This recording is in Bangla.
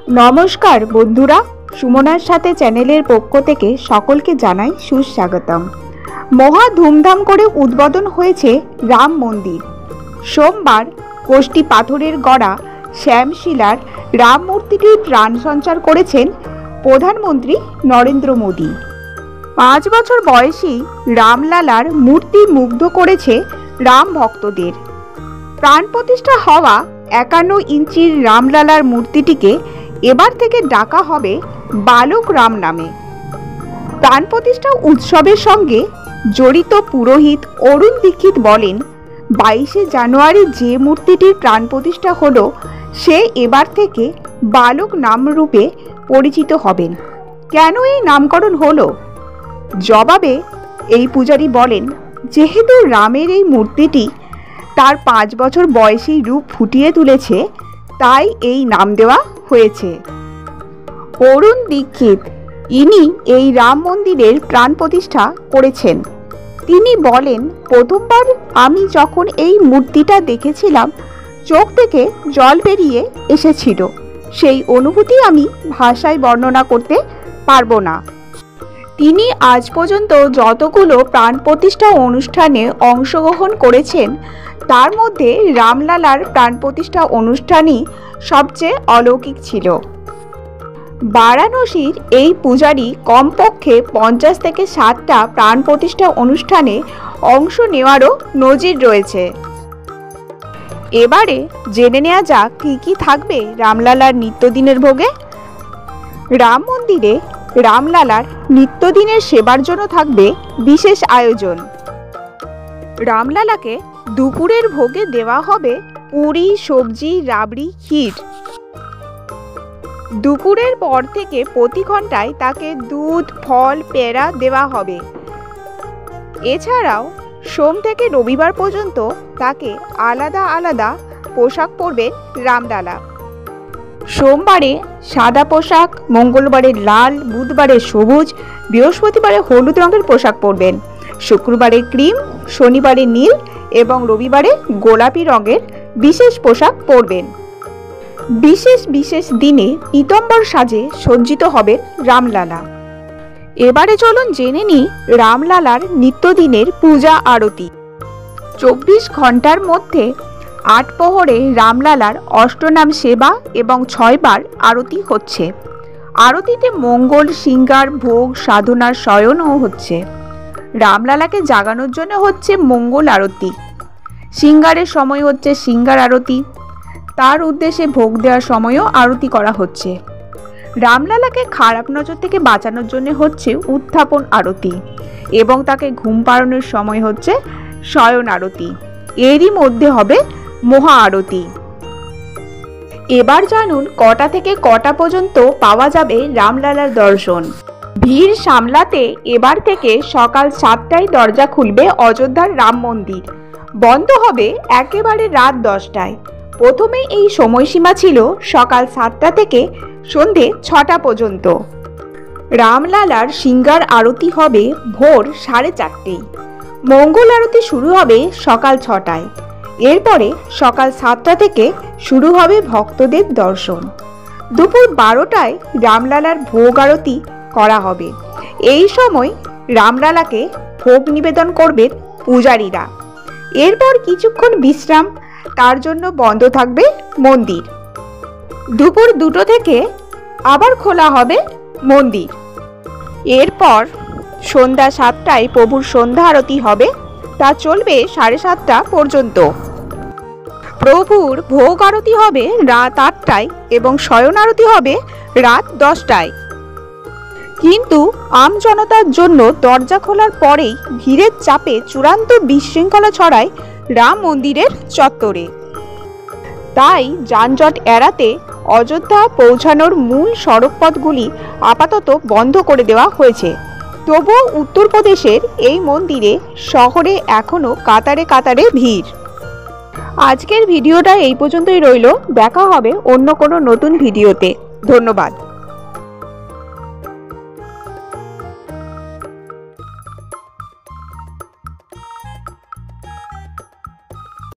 নমস্কার বন্ধুরা, সুমনার সাথে চ্যানেলের পক্ষ থেকে সকলকে জানাই সুস্বাগতম। মহা ধুমধাম করে উদ্বোধন হয়েছে রাম মন্দির। সোমবার কোষ্টি পাথরের গড়া শ্যামশিলার রাম মূর্তিটির প্রাণ সঞ্চার করেছেন প্রধানমন্ত্রী নরেন্দ্র মোদী। 5 বছর বয়সী রামলালার মূর্তি মুগ্ধ করেছে রাম ভক্তদের। প্রাণ প্রতিষ্ঠা হওয়া 51 ইঞ্চির রামলালার মূর্তিটিকে এবার থেকে ডাকা হবে বালক রাম নামে। প্রাণ প্রতিষ্ঠা উৎসবের সঙ্গে জড়িত পুরোহিত অরুণ দীক্ষিত বলেন, 22শে জানুয়ারি যে মূর্তিটির প্রাণ প্রতিষ্ঠা হলো সে এবার থেকে বালক নামরূপে পরিচিত হবেন। কেন এই নামকরণ হলো? জবাবে এই পূজারী বলেন, যেহেতু রামের এই মূর্তিটি তার 5 বছর বয়সী রূপ ফুটিয়ে তুলেছে, তাই এই নাম দেওয়া হয়েছে। অরুণ দীক্ষিত ইনি এই রাম মন্দিরের প্রাণ প্রতিষ্ঠা করেছেন। তিনি বলেন, প্রথমবার আমি যখন এই মূর্তিটা দেখেছিলাম চোখ থেকে জল বেরিয়ে এসেছিল। সেই অনুভূতি আমি ভাষায় বর্ণনা করতে পারবো না। তিনি আজ পর্যন্ত যতগুলো প্রাণ প্রতিষ্ঠা অনুষ্ঠানে অংশগ্রহণ করেছেন তার মধ্যে রামলালার প্রাণ প্রতিষ্ঠা অনুষ্ঠানই সবচেয়ে অলৌকিক ছিল। বারাণসীর এই পূজারী কমপক্ষে 50 থেকে 60টা প্রাণ প্রতিষ্ঠা অনুষ্ঠানে অংশ নেওয়ারও নজির রয়েছে। এবারে জেনে নেওয়া যাক কী কী থাকবে রামলালার নিত্যদিনের ভোগে। রাম মন্দিরে রামলালার নিত্যদিনের সেবার জন্য থাকবে বিশেষ আয়োজন। রামলালাকে দুপুরের ভোগে দেওয়া হবে পুরি, সবজি, রাবড়ি, ক্ষীর। দুপুরের পর থেকে প্রতি ঘন্টায় তাকে দুধ, ফল, পেয়ারা দেওয়া হবে। এছাড়াও সোম থেকে রবিবার পর্যন্ত তাকে আলাদা আলাদা পোশাক পরবেন রামলালা। সোমবারে সাদা পোশাক, মঙ্গলবারে লাল, বুধবারে সবুজ, বৃহস্পতিবারে হলুদ রঙের পোশাক পরবেন, শুক্রবারে ক্রিম, শনিবারে নীল এবং রবিবারে গোলাপি রঙের বিশেষ পোশাক পরবেন। বিশেষ বিশেষ দিনে পীতাম্বর সাজে সজ্জিত হবেন রামলালা। এবারে চলুন জেনে নিই রামলালার নিত্যদিনের পূজা আরতি। 24 ঘন্টার মধ্যে 8 প্রহরে রামলালার অষ্টনাম সেবা এবং 6 বার আরতি হচ্ছে। আরতিতে মঙ্গল, সিঙ্গার, ভোগ, সাধনার শয়নও হচ্ছে। রামলালাকে জাগানোর জন্য হচ্ছে মঙ্গল আরতি, সিঙ্গারের সময় হচ্ছে সিঙ্গার আরতি, তার উদ্দেশ্যে ভোগ দেওয়ার সময়ও আরতি করা হচ্ছে। রামলালাকে খারাপ নজর থেকে বাঁচানোর জন্য হচ্ছে উত্থাপন আরতি এবং তাকে ঘুম পাড়ানোর সময় হচ্ছে শয়ন আরতি। এরই মধ্যে হবে মহা আরতি। এবার জানুন কটা থেকে কটা পর্যন্ত পাওয়া যাবে রামলালার দর্শন। ভিড় সামলাতে এবার থেকে সকাল 7টায় দরজা খুলবে অযোধ্যার রাম মন্দির, বন্ধ হবে একেবারে রাত 10টায়। প্রথমে এই সময়সীমা ছিল সকাল 7টা থেকে সন্ধে 6টা পর্যন্ত। রামলালার সিঙ্গার আরতি হবে ভোর 4:30টায়। মঙ্গল আরতি শুরু হবে সকাল 6টায়। এরপরে সকাল 7টা থেকে শুরু হবে ভক্তদের দর্শন। দুপুর 12টায় রামলালার ভোগ আরতি করা হবে। এই সময় রামলালাকে ভোগ নিবেদন করবেন পূজারীরা। এরপর কিছুক্ষণ বিশ্রাম, তার জন্য বন্ধ থাকবে মন্দির। দুপুর 2টো থেকে আবার খোলা হবে মন্দির। এরপর সন্ধ্যা 7টায় প্রভুর সন্ধ্যা আরতি হবে, তা চলবে 7:30টা পর্যন্ত। প্রভুর ভোগ আরতি হবে রাত 8টায় এবং শয়ন আরতি হবে রাত 10টায়। কিন্তু আম জনতার জন্য দরজা খোলার পরেই ভিড়ের চাপে চূড়ান্ত বিশৃঙ্খলা ছড়ায় রাম মন্দিরের চত্বরে। তাই যানজট এড়াতে অযোধ্যা পৌঁছানোর মূল সড়কপথগুলি আপাতত বন্ধ করে দেওয়া হয়েছে। তবুও উত্তরপ্রদেশের এই মন্দিরে শহরে এখনও কাতারে কাতারে ভিড়। আজকের ভিডিওটা এই পর্যন্তই রইল। দেখা হবে অন্য কোনো নতুন ভিডিওতে। ধন্যবাদ।